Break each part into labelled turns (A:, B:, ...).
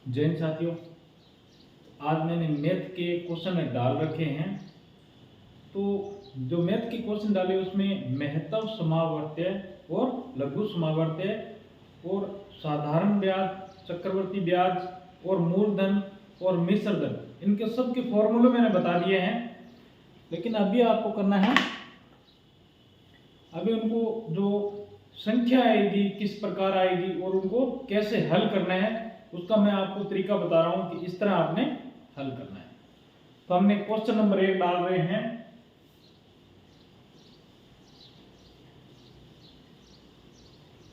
A: जय हिंद साथियों, आज मैंने मैथ के क्वेश्चन डाल रखे हैं। तो जो मैथ के क्वेश्चन डाले उसमें महत्तव समावर्त्य और लघु समावर्त्य और साधारण ब्याज, चक्रवर्ती ब्याज और मूलधन और मिश्र धन, इनके सब के फॉर्मूले मैंने बता दिए हैं। लेकिन अभी आपको करना है, अभी उनको जो संख्या आएगी किस प्रकार आएगी और उनको कैसे हल करना है उसका मैं आपको तरीका बता रहा हूं कि इस तरह आपने हल करना है। तो हमने क्वेश्चन नंबर 1 डाल रहे हैं।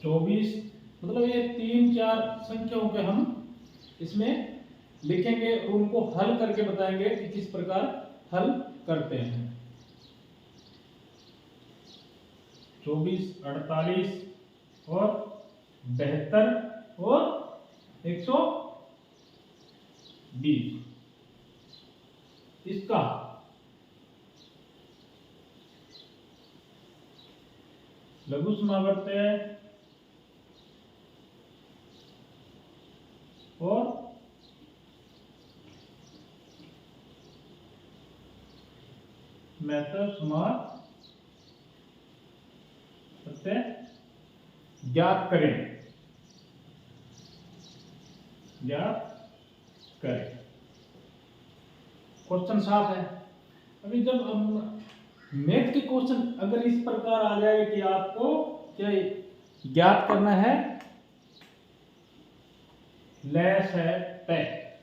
A: चौबीस, मतलब ये 3-4 संख्याओं के हम इसमें लिखेंगे और उनको हल करके बताएंगे कि किस प्रकार हल करते हैं। 24, 48 और 72 और 120, इसका लघु समावर्त्य और महत्तव समावर्त्य ज्ञात करें। क्वेश्चन साफ है। अभी जब हम मैथ के क्वेश्चन अगर इस प्रकार आ जाए कि आपको क्या ज्ञात करना है, लेस है तय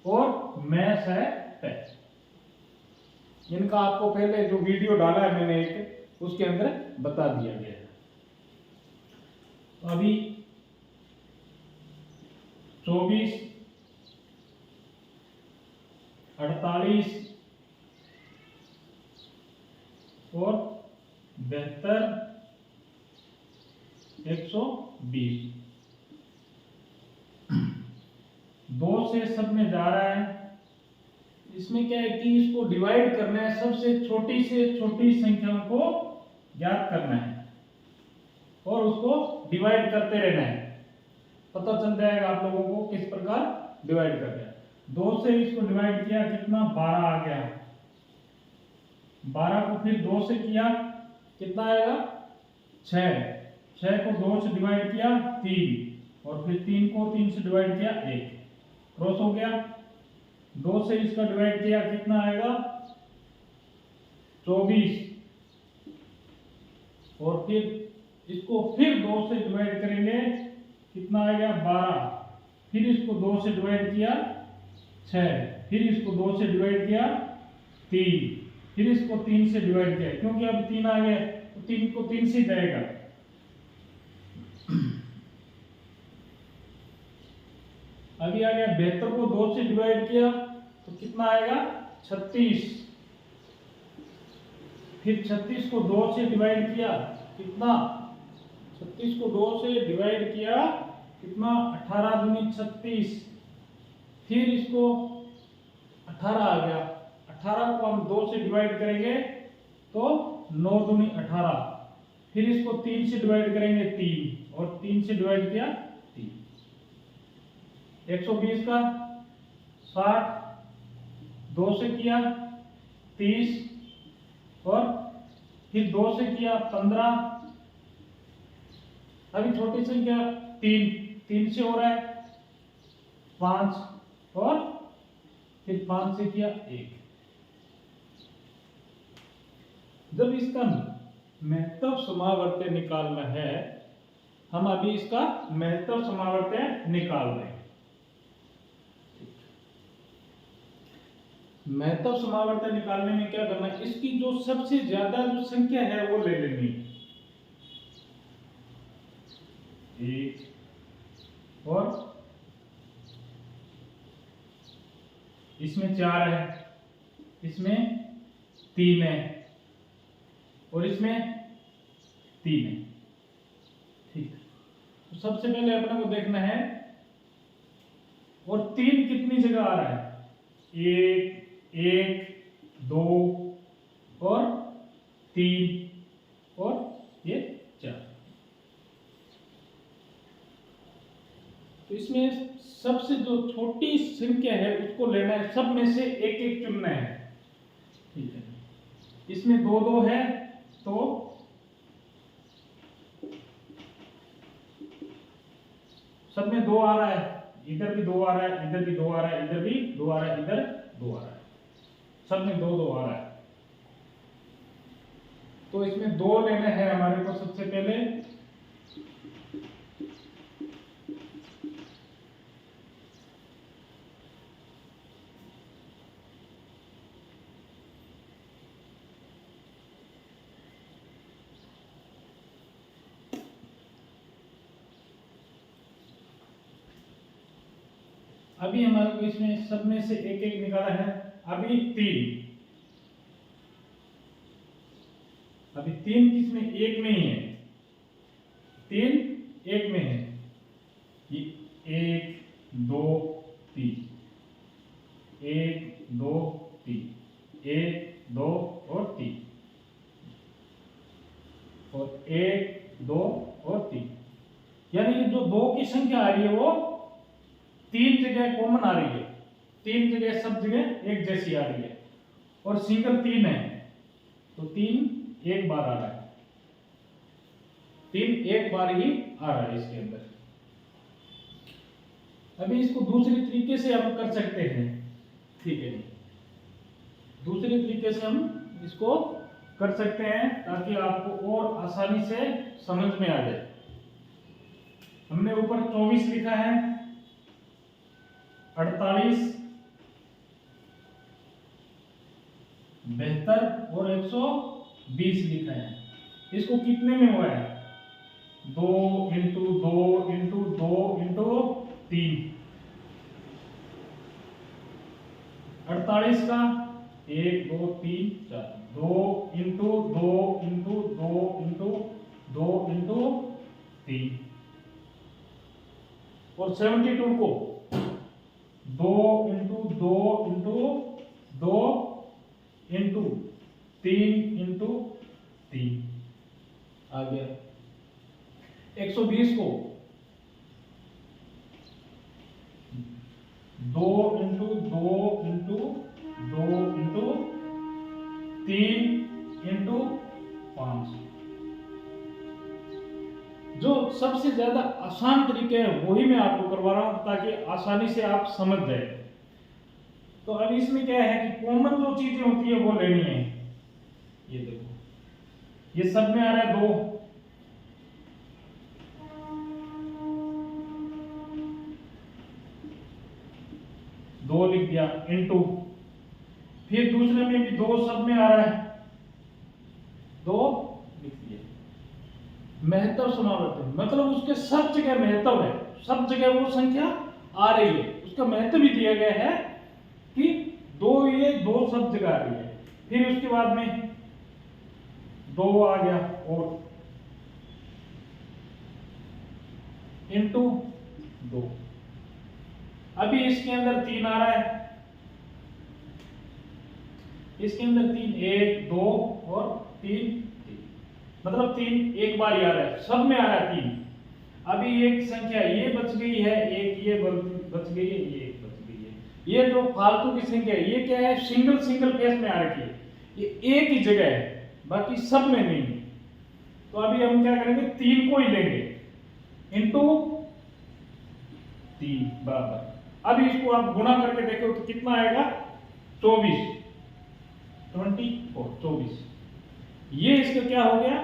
A: और मैस है तय, इनका आपको पहले जो वीडियो डाला है मैंने एक, उसके अंदर बता दिया गया है। तो अभी 24, 48 और 72, 120, 2 से सब में जा रहा है। इसमें क्या है कि इसको डिवाइड करना है, सबसे छोटी से छोटी संख्याओं को ज्ञात करना है और उसको डिवाइड करते रहना है। पता चल जाएगा आप लोगों को किस प्रकार डिवाइड करना है। 2 से इसको डिवाइड किया, कितना 12 आ गया। 12 को फिर 2 से किया, कितना आएगा 6। 6 को 2 से डिवाइड किया 3 और फिर 3 को 3 से डिवाइड किया 1, क्रॉस हो गया। 2 से इसका डिवाइड किया, कितना आएगा 24 और फिर इसको फिर 2 से डिवाइड करेंगे, कितना आएगा 12। फिर इसको 2 से डिवाइड किया 6, फिर इसको 2 से डिवाइड किया 3, फिर इसको 3 से डिवाइड किया, क्योंकि अब 3 आ गया तो 3 को 3 से जाएगा। अभी आ गया 72 को 2 से डिवाइड किया तो कितना आएगा 36, फिर 36 को 2 से डिवाइड किया, कितना 36 को 2 से डिवाइड किया, कितना 18 दूनी 36, फिर इसको 18 आ गया। 18 को हम 2 से डिवाइड करेंगे तो 9 दूनी 18, फिर इसको 3 से डिवाइड करेंगे 3 और 3 से डिवाइड किया 3। 120 का 60, 2 से किया 30 और फिर 2 से किया 15। अभी छोटी संख्या 3 से हो रहा है 5 और फिर 5 से किया 1। जब इसका महत्तव समावर्त्य निकालना है, हम अभी इसका महत्तव समावर्त्य निकाल रहे हैं। महत्तव समावर्त्य निकालने में क्या करना है, इसकी जो सबसे ज्यादा जो संख्या है वो ले लेनी है। 1 और इसमें 4 है, इसमें 3 है और इसमें 3 है। ठीक, तो सबसे पहले अपने को देखना है और 3 कितनी जगह आ रहा है, 1, 2 और 3 और ये 4। तो इसमें सबसे जो छोटी संख्या है उसको लेना है, सब में से एक एक चुनना है। ठीक है, इसमें दो दो है तो सब में दो आ रहा है, इधर भी दो आ रहा है, इधर भी दो आ रहा है, इधर भी दो आ रहा है, इधर दो आ रहा है, सब में दो दो आ रहा है। तो इसमें दो लेना है हमारे को सबसे पहले। अभी हमारे को इसमें सब में से एक एक निकाला है। अभी तीन किसमें, एक में ही है, तीन एक में है। ये एक दो तीन, एक दो तीन, एक दो और तीन, और एक दो और तीन, यानी जो दो की संख्या आ रही है वो तीन जगह कॉमन आ रही है, तीन जगह सब जगह एक जैसी आ रही है। और सिंगल तीन है तो तीन एक बार आ रहा है, तीन एक बार ही आ रहा है इसके अंदर। अभी इसको दूसरी तरीके से हम कर सकते हैं। ठीक है, दूसरे तरीके से हम इसको कर सकते हैं ताकि आपको और आसानी से समझ में आ जाए। हमने ऊपर 24 लिखा है, 48, 72 और 120 लिखा है। इसको कितने में हुआ है, 2 इंटू 2 इंटू 2 इंटू 3। 48 का 1 2 3 4, 2 इंटू 2 इंटू 2 इंटू 2 इंटू 3। और 72 को 2 इंटू 2 इंटू 2 इंटू 3 इंटू 3 आ गया। 120 को 2 इंटू 2 इंटू 2 इंटू 3 इंटू 5। जो सबसे ज्यादा आसान तरीके है वही मैं आपको करवा रहा हूं ताकि आसानी से आप समझ जाए। तो अब इसमें क्या है कि कॉमन जो चीजें होती है वो लेनी है। ये देखो, ये सब में आ रहा है 2, दो लिख दिया, इंटू, फिर दूसरे में भी 2 सब में आ रहा है, 2 लिख दिया। महत्व समावर्तन मतलब उसके सब जगह महत्व है, सब जगह वो संख्या आ रही है, उसका महत्व भी दिया गया है कि 2 ये 2 सब जगह आ रही है। फिर उसके बाद में 2 आ गया और इंटू 2। अभी इसके अंदर 3 आ रहा है, इसके अंदर 3, 1 2 और 3, मतलब 3 एक बार ही आ रहा है, सब में आ रहा है 3। अभी एक संख्या ये बच गई है, एक ये बच गई है, ये एक बच गई है। ये जो फालतू की संख्या है ये क्या है, सिंगल सिंगल केस में आ रखी है, ये एक ही जगह है, बाकी सब में नहीं है। तो अभी हम क्या करेंगे, 3 को ही लेंगे, इंटू 3 बराबर। अभी इसको आप गुणा करके देखो तो कितना आएगा, 24, 24। ये इसका क्या हो गया,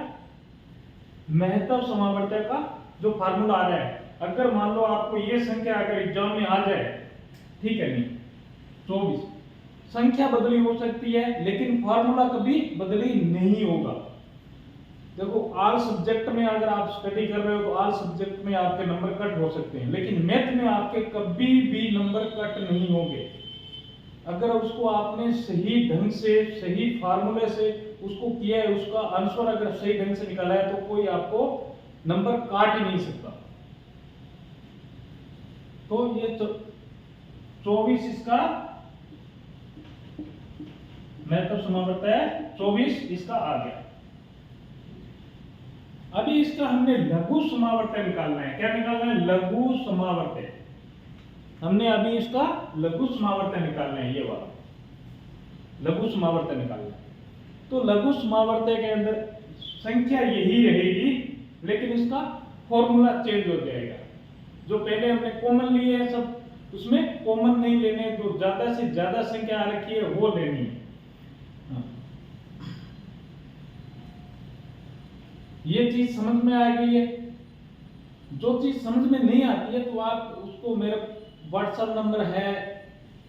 A: महत्व समावर्तक का जो फार्मूला आ रहा है। अगर मान लो आपको ये संख्या अगर एग्जाम में आ जाए, ठीक है, नहीं 24 संख्या बदली हो सकती है लेकिन फार्मूला कभी बदली नहीं होगा। देखो ऑल सब्जेक्ट में अगर आप स्टडी कर रहे हो तो ऑल सब्जेक्ट में आपके नंबर कट हो सकते हैं, लेकिन मैथ में आपके कभी भी नंबर कट नहीं होंगे। अगर उसको आपने सही ढंग से, सही फार्मूले से उसको किया है, उसका आंसर अगर सही ढंग से निकाला है तो कोई आपको नंबर काट ही नहीं सकता। तो ये 24 इसका महत्व समावर्तक है, 24 इसका आ गया। अभी इसका हमने लघु समावर्तक निकालना है। क्या निकालना है, लघु समावर्तक। हमने अभी इसका लघु समावर्त निकालना है, ये वाला लघु समावर्त निकालना है। तो लघु समावर्त के अंदर संख्या यही रहेगी, लेकिन इसका फॉर्मूला चेंज हो जाएगा। जो पहले हमने कॉमन लिए है सब, उसमें कॉमन नहीं लेने, जो ज्यादा से ज्यादा संख्या आ रखी है वो लेनी है। ये चीज समझ में आ गई है। जो चीज समझ में नहीं आती है तो आप उसको, मेरा व्हाट्सएप नंबर है,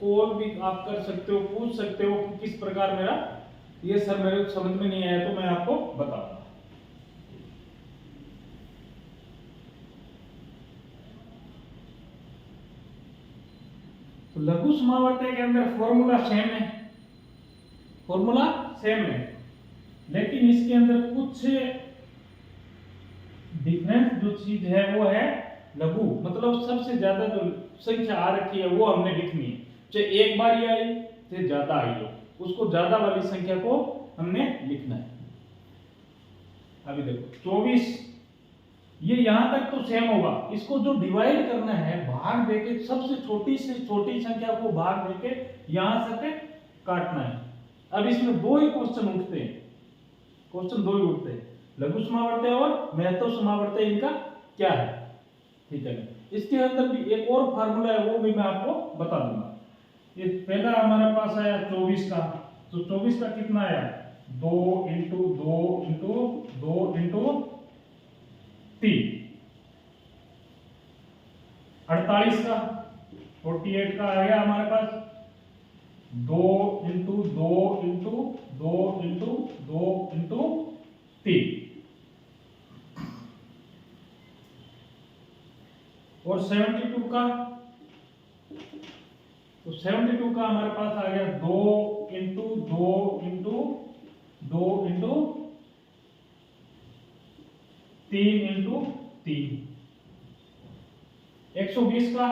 A: कॉल भी आप कर सकते हो, पूछ सकते हो कि किस प्रकार मेरा ये सर मेरे को समझ में नहीं आया, तो मैं आपको बताऊंगा। तो लघु समावर्त के अंदर फॉर्मूला सेम है, फॉर्मूला सेम है, लेकिन इसके अंदर कुछ डिफरेंस जो चीज है वो है लघु, मतलब सबसे ज्यादा जो संख्या आ रखी है वो हमने लिखनी है। चाहे एक बार ही आई चाहे ज्यादा आई हो, उसको ज्यादा वाली संख्या को हमने लिखना है। अभी देखो 24, ये यहां तक तो सेम होगा। इसको जो डिवाइड करना है, भाग देके, सबसे छोटी से छोटी संख्या को भाग देके यहां से काटना है। अब इसमें दो ही क्वेश्चन उठते हैं, क्वेश्चन दो ही उठते हैं, लघु समावर्त और महत्व समावर्त, इनका क्या है, ठीक है। इसके अंदर भी एक और फार्मूला है, वो भी मैं आपको बता दूंगा। ये पहला हमारे पास आया 24 का, तो 24 का कितना आया, 2 इंटू 2 इंटू 2 इंटू 3, 48 का, 48 का आ गया हमारे पास 2 इंटू 2 इंटू 2 इंटू 2 इंटू 3, और 72 का, तो 72 का हमारे पास आ गया 2 इंटू 2 इंटू 2 इंटू 3 इंटू 3, 120 का,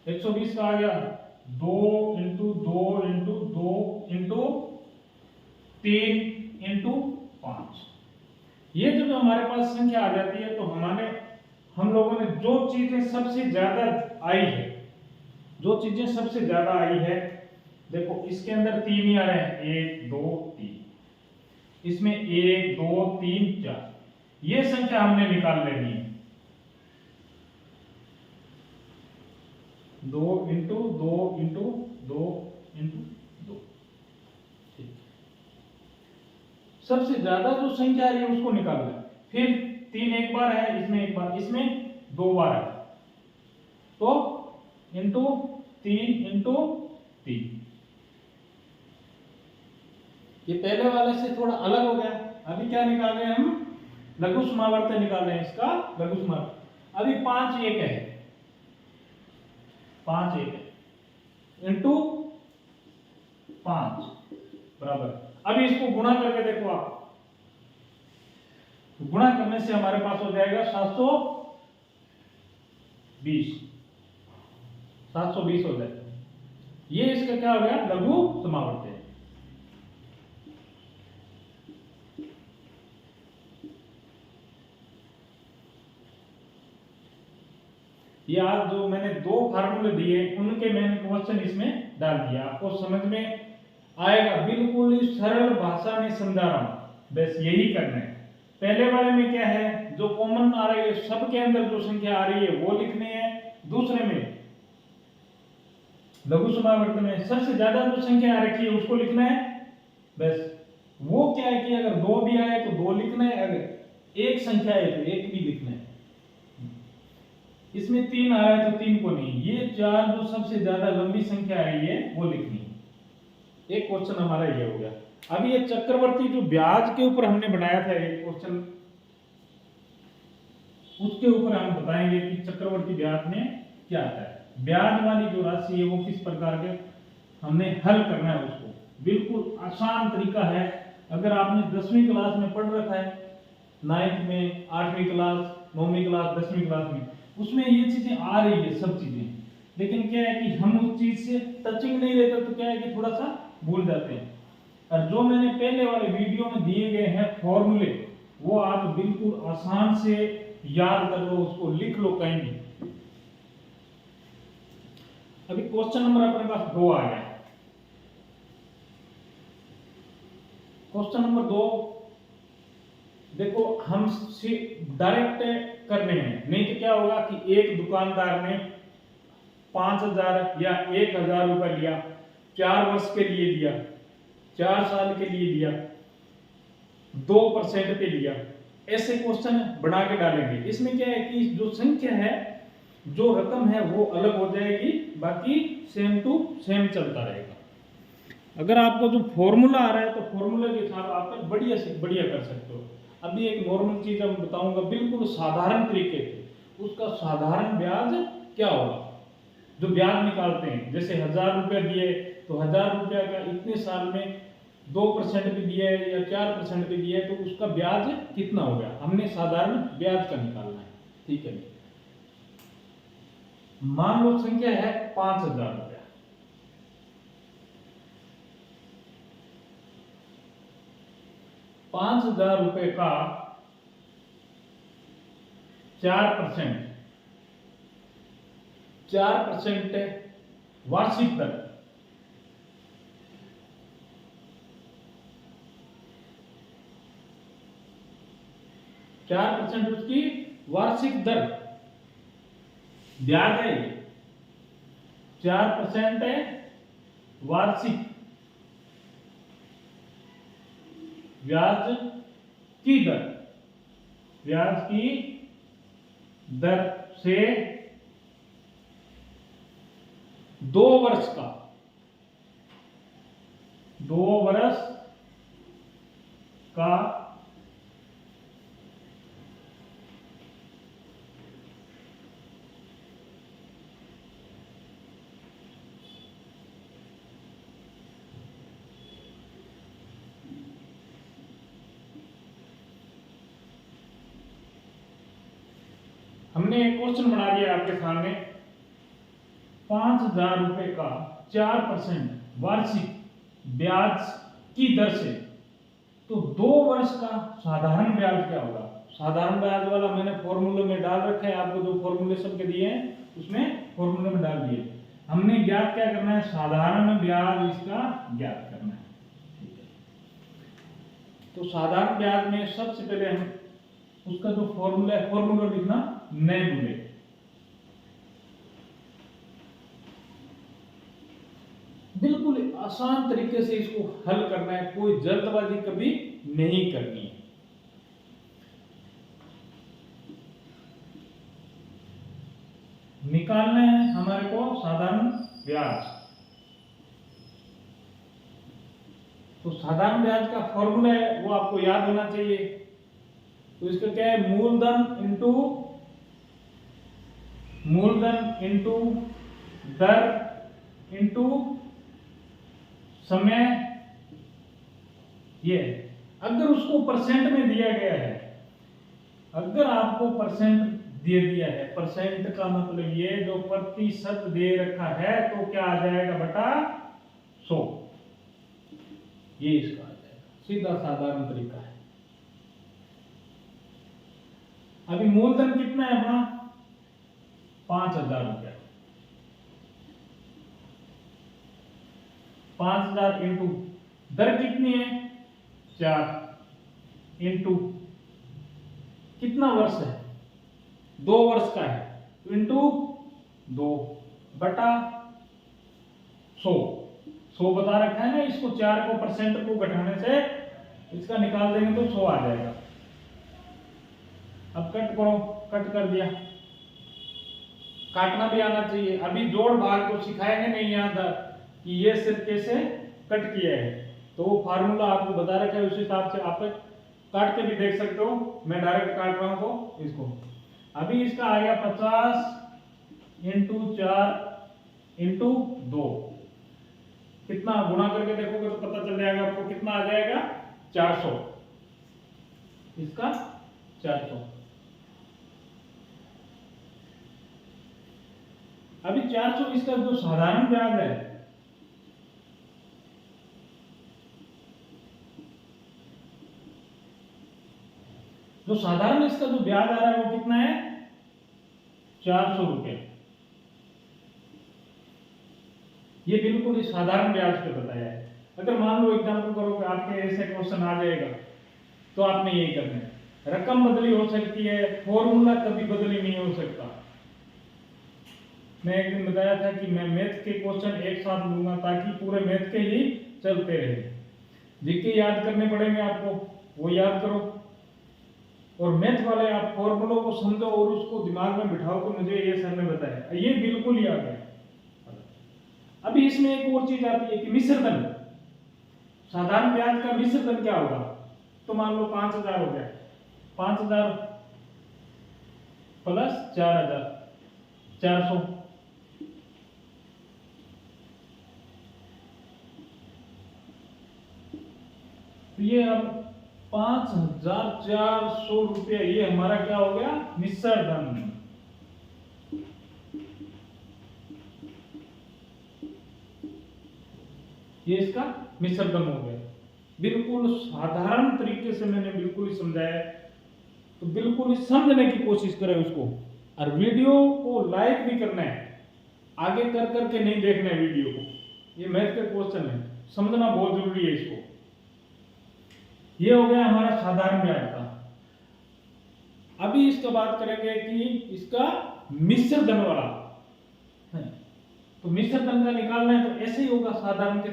A: 120 का आ गया 2 इंटू 2 इंटू 2 इंटू 3 इंटू 5। ये जब हमारे पास संख्या आ जाती है तो हम लोगों ने जो चीजें सबसे ज्यादा आई है, जो चीजें सबसे ज्यादा आई है, देखो इसके अंदर 3 ही आ रहे हैं, 1 2 3, इसमें 1 2 3 4, ये संख्या हमने निकाल लेनी है। 2 इंटू 2 इंटू 2 इंटू 2, सबसे ज्यादा जो संख्या है उसको निकालना है। फिर 3 एक बार है, इसमें एक बार, इसमें 2 बार है, तो इंटू 3 इंटू 3, ये पहले वाले से थोड़ा अलग हो गया। अभी क्या निकाल रहे हैं हम, लघु समावर्त निकाल रहे हैं, इसका लघु समावर्त। अभी 5 एक है, 5 एक है, इंटू 5 बराबर। अभी इसको गुणा करके देखो आप, गुणा करने से हमारे पास हो जाएगा 720, 720 हो जाएगा। ये इसका क्या हो गया, लघु समावर्त है। ये आज जो मैंने 2 फार्मूले दिए उनके मैंने क्वेश्चन इसमें डाल दिया, आपको समझ में आएगा। बिल्कुल ही सरल भाषा में समझा रहा हूं, बस यही करना है। पहले वाले में क्या है, जो कॉमन आ रही है, सबके अंदर जो संख्या आ रही है वो लिखनी है। दूसरे में लघु समावर्त में सबसे ज्यादा जो संख्या आ रखी है उसको लिखना है, बस। वो क्या है कि अगर 2 भी आए तो 2 लिखना है, अगर एक संख्या है तो 1 भी लिखना है। इसमें 3 आ रहा है तो 3 को नहीं, ये 4 जो सबसे ज्यादा लंबी संख्या आई है वो लिखनी है। एक क्वेश्चन हमारा ये हो गया। अभी ये चक्रवर्ती जो ब्याज के ऊपर हमने बनाया था एक क्वेश्चन, उसके ऊपर हम बताएंगे कि चक्रवर्ती ब्याज में क्या आता है। ब्याज वाली जो राशि है वो किस प्रकार के हमने हल करना है उसको, बिल्कुल आसान तरीका है। अगर आपने 10वीं क्लास में पढ़ रखा है, 9th में, 8वीं क्लास, 9वीं क्लास, 10वीं क्लास में, उसमें ये चीजें आ रही है सब चीजें, लेकिन क्या है कि हम उस चीज से टचिंग नहीं रहते, तो क्या है कि थोड़ा सा भूल जाते हैं। और जो मैंने पहले वाले वीडियो में दिए गए हैं फॉर्मूले, वो आप बिल्कुल आसान से याद कर लो, उसको लिख लो कहीं भी। अभी क्वेश्चन नंबर अपने पास 2 आ गया। क्वेश्चन नंबर 2 देखो, हम डायरेक्ट कर रहे हैं, नहीं तो क्या होगा कि एक दुकानदार ने 5,000 या 1,000 रुपए लिया, 4 वर्ष के लिए लिया, 4 साल के लिए लिया, 2% पे लिया, ऐसे क्वेश्चन बना के डालेंगे। इसमें क्या है कि जो संख्या है, जो रकम है वो अलग हो जाएगी, बाकी सेम टू सेम चलता रहेगा। अगर आपको जो फॉर्मूला आ रहा है तो फॉर्मूले के हिसाब आप बढ़िया से बढ़िया कर सकते हो। अभी एक नॉर्मल चीज हम बताऊंगा, बिल्कुल साधारण तरीके से। उसका साधारण ब्याज क्या होगा, जो ब्याज निकालते हैं, जैसे 1,000 रुपया दिए तो 1,000 रुपया का इतने साल में 2% भी दिया है या 4% भी दिया है, तो उसका ब्याज कितना हो गया, हमने साधारण ब्याज का निकालना है। ठीक है, मान लो संख्या है 5,000 रुपया। 5,000 रुपए का 4% वार्षिक दर, उसकी वार्षिक दर ब्याज है, 4% है वार्षिक ब्याज की दर, ब्याज की दर से 2 वर्ष का, 2 वर्ष का हमने एक क्वेश्चन बना दिया आपके सामने। 5,000 रुपए का 4% वार्षिक ब्याज की दर से, तो 2 वर्ष का साधारण ब्याज क्या होगा। साधारण ब्याज वाला मैंने फॉर्मूले में डाल रखा है, आपको जो फॉर्मूले सबके दिए हैं उसमें फॉर्मूले में डाल दिए। हमने ज्ञात क्या करना है, साधारण ब्याज इसका ज्ञात करना है। तो साधारण ब्याज में सबसे पहले हम उसका जो फॉर्मूला है, फॉर्मूला लिखना नए भूले। बिल्कुल आसान तरीके से इसको हल करना है, कोई जल्दबाजी कभी नहीं करनी है। निकालना है हमारे को साधारण ब्याज। तो साधारण ब्याज का फॉर्मूला है वो आपको याद होना चाहिए। तो इसका क्या है, मूलधन इंटू दर इंटू समय। ये अगर उसको परसेंट में दिया गया है, अगर आपको परसेंट दे दिया है, परसेंट का मतलब ये जो प्रतिशत दे रखा है, तो क्या आ जाएगा बटा 100। ये इसका आ जाएगा, सीधा साधारण तरीका है। अभी मूलधन कितना है अपना, 5,000 रुपया। 5,000 इंटू दर कितनी है 4, इंटू कितना वर्ष है, 2 वर्ष का है, इंटू 2 बटा 100 बता रखा है ना। इसको 4 को परसेंट को घटाने से इसका निकाल देंगे तो 100 आ जाएगा। अब कट करो, कट कर दिया, काटना भी आना चाहिए। अभी जोड़ भाग तो सिखाएंगे नहीं याद कि ये सिर्फ कैसे कट किया है, तो वो फार्मूला आपको बता रखा है, उस हिसाब से आप काट के भी देख सकते हो। मैं डायरेक्ट काट रहा हूं तो इसको, अभी इसका आ गया 50 इंटू 4 इंटू 2, कितना गुणा करके देखोगे तो पता चल जाएगा आपको कितना आ जाएगा, 400। इसका 400। अभी 400 इसका जो साधारण ब्याज है, जो साधारण इसका जो ब्याज आ रहा है वो कितना है, 400 रुपये। ये बिल्कुल ही साधारण ब्याज पे बताया है। अगर मान लो एग्जाम्पल करो कि आपके ऐसे क्वेश्चन आ जाएगा तो आपने यही करना है, रकम बदली हो सकती है, फॉर्मूला कभी बदली नहीं हो सकता। मैं एक दिन बताया था कि मैं मैथ के क्वेश्चन एक साथ लूंगा ताकि पूरे मैथ के ही चलते रहे। जीके याद करने पड़ेंगे आपको, वो याद करो, और मैथ वाले आप फॉर्मूलों को समझो और उसको दिमाग में बिठाओ कि मुझे ये सर ने बताया, ये बिल्कुल ही आ गया। अभी इसमें एक और चीज आती है कि मिश्र धन, साधारण ब्याज का मिश्र धन क्या होगा। तो मान लो 5000 हो गया, 5000 प्लस 4000, 400। तो ये अब 5400 रुपया, ये हमारा क्या हो गया, मिश्र धन। ये इसका मिश्र धन हो गया। बिल्कुल साधारण तरीके से मैंने बिल्कुल ही समझाया, तो बिल्कुल ही समझने की कोशिश करें उसको, और वीडियो को लाइक भी करना है, आगे कर करके नहीं देखना है वीडियो को। ये मैथ का क्वेश्चन है, समझना बहुत जरूरी है इसको। ये हो गया हमारा साधारण ब्याज का। अभी इसका बात करेंगे कि इसका मिश्र धन वाला है। तो मिश्र धन का निकालना है तो ऐसे ही होगा साधारण के,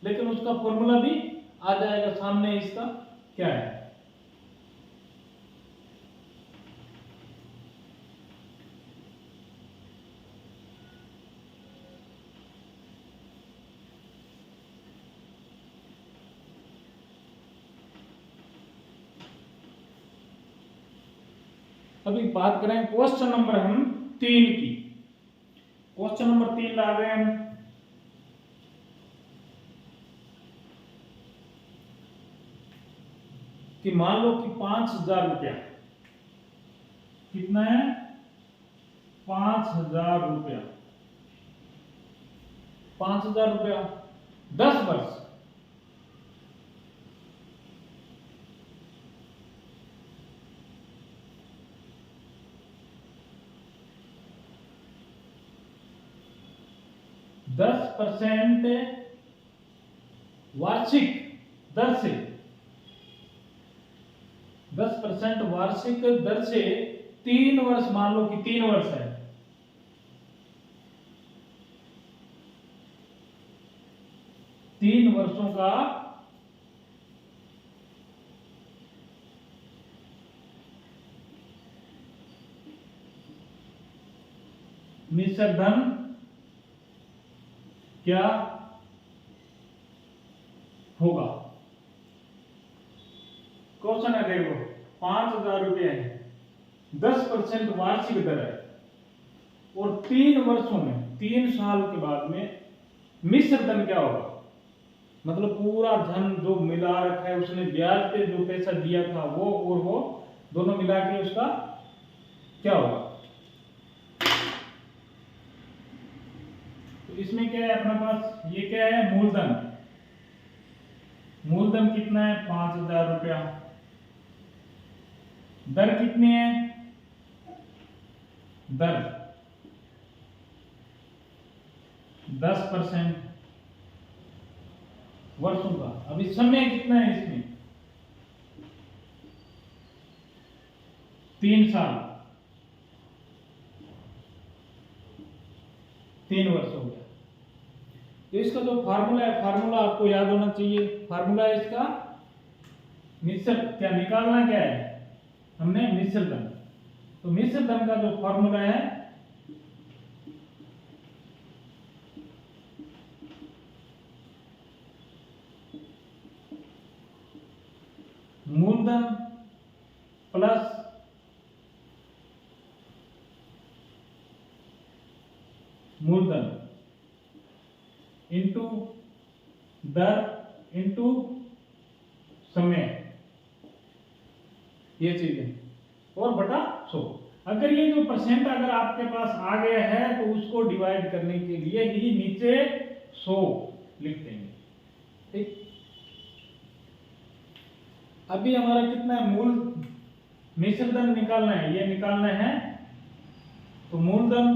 A: लेकिन उसका फॉर्मूला भी आ जाएगा सामने, इसका क्या है। अभी बात करें क्वेश्चन नंबर हम 3 की। क्वेश्चन नंबर 3 ला रहे हैं हम, कि मान लो कि 5000 रुपया, कितना है, 5000 रुपया, 5000 रुपया 10 वर्ष, %, वार्षिक दर से, 10% वार्षिक दर से 3 वर्ष, मान लो कि 3 वर्ष है, 3 वर्षों का मिश्र धन क्या होगा। क्वेश्चन है, देखो 5000 रुपये है, 10% वार्षिक दर है, और 3 वर्षों में, 3 साल के बाद में मिश्र धन क्या होगा। मतलब पूरा धन जो मिला रखा है, उसने ब्याज पे जो पैसा दिया था वो और वो दोनों मिला के उसका क्या होगा। तो इसमें क्या है अपने पास, ये क्या है, मूलधन। मूलधन कितना है, 5000 रुपया। दर कितनी है, दर 10% वर्षों का। अभी समय कितना है इसमें, 3 साल, 3 वर्ष हो गया। तो इसका जो फार्मूला है, फार्मूला आपको याद होना चाहिए। फार्मूला है इसका मिश्र, क्या निकालना क्या है हमने, मिश्र धन। तो मिश्र धन का जो फार्मूला है, मूलधन प्लस मूलधन इंटू दर इंटू समय, ये चीज है, और बटा 100। अगर ये जो परसेंट अगर आपके पास आ गया है तो उसको डिवाइड करने के लिए ही नीचे 100 लिख देंगे, ठीक। अभी हमारा कितना है, मिश्र धन निकालना है, ये निकालना है। तो मूलधन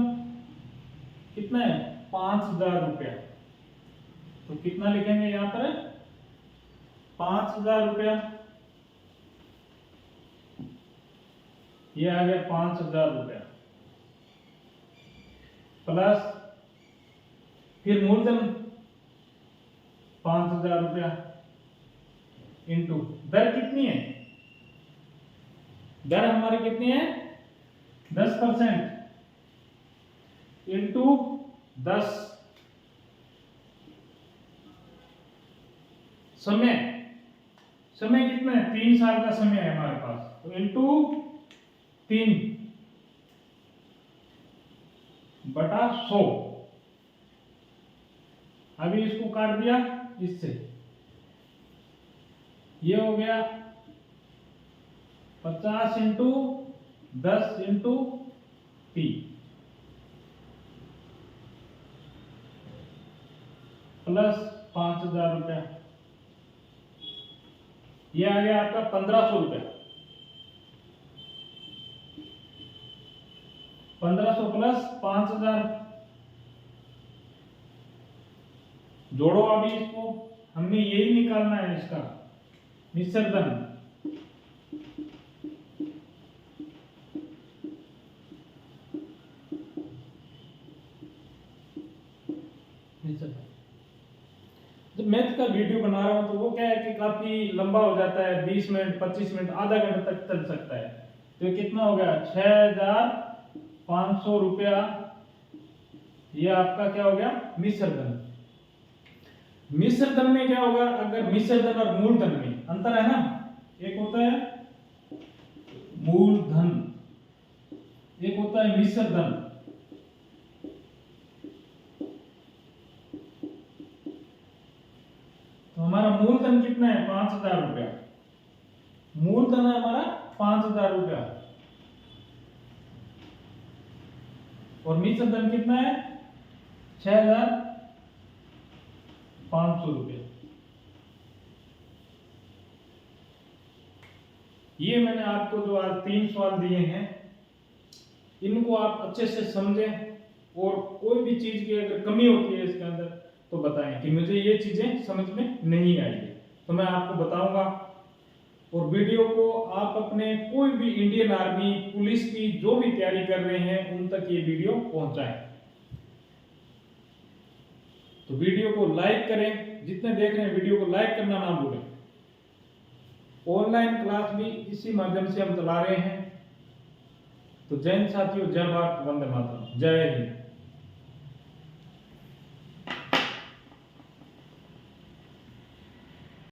A: कितना है? 5,000 रुपया। तो कितना लिखेंगे यहां पर? 5,000 रुपया। ये आ गया 5,000 रुपया प्लस फिर मूलधन 5,000 रुपया इंटू दर कितनी है? दर हमारी कितनी है? 10% इंटू 10। समय, समय कितना है? 3 साल का समय है हमारे पास, तो इंटू 3 बटा 100। अभी इसको काट दिया इससे, ये हो गया 50 इंटू 10 इंटू 3 प्लस 5,000 रुपया। ये आ गया आपका 1,500 रुपया। 1,500 प्लस 5,000 जोड़ो। अभी इसको हमने यही निकालना है, इसका मिश्र धन। जब मैथ का वीडियो बना रहा हूं तो वो क्या है कि काफी लंबा हो जाता है, 20 मिनट 25 मिनट आधा घंटा तक चल सकता है। तो ये कितना हो गया? 6,500 रुपया। ये आपका क्या हो गया? मिश्र धन। मिश्र धन में क्या होगा? अगर मिश्र धन और मूलधन में अंतर है ना, एक होता है मूलधन, एक होता है मिश्र धन। तो हमारा मूलधन कितना है? 5,000 रुपया। मूलधन है हमारा 5,000 रुपया और मिश्र धन कितना है? 6,500 रुपया। ये मैंने आपको जो आज 3 सवाल दिए हैं, इनको आप अच्छे से समझें और कोई भी चीज की अगर कमी होती है इसके अंदर तो बताएं कि मुझे ये चीजें समझ में नहीं आई है, तो मैं आपको बताऊंगा। और वीडियो को आप अपने कोई भी इंडियन आर्मी, पुलिस की जो भी तैयारी कर रहे हैं उन तक ये वीडियो पहुंचाएं। तो वीडियो को लाइक करें, जितने देख रहे हैं वीडियो को लाइक करना ना भूलें। ऑनलाइन क्लास भी इसी माध्यम से हम चला रहे हैं। तो जय हिंद साथियों, जय भारत, वंदे मातरम, जय हिंद।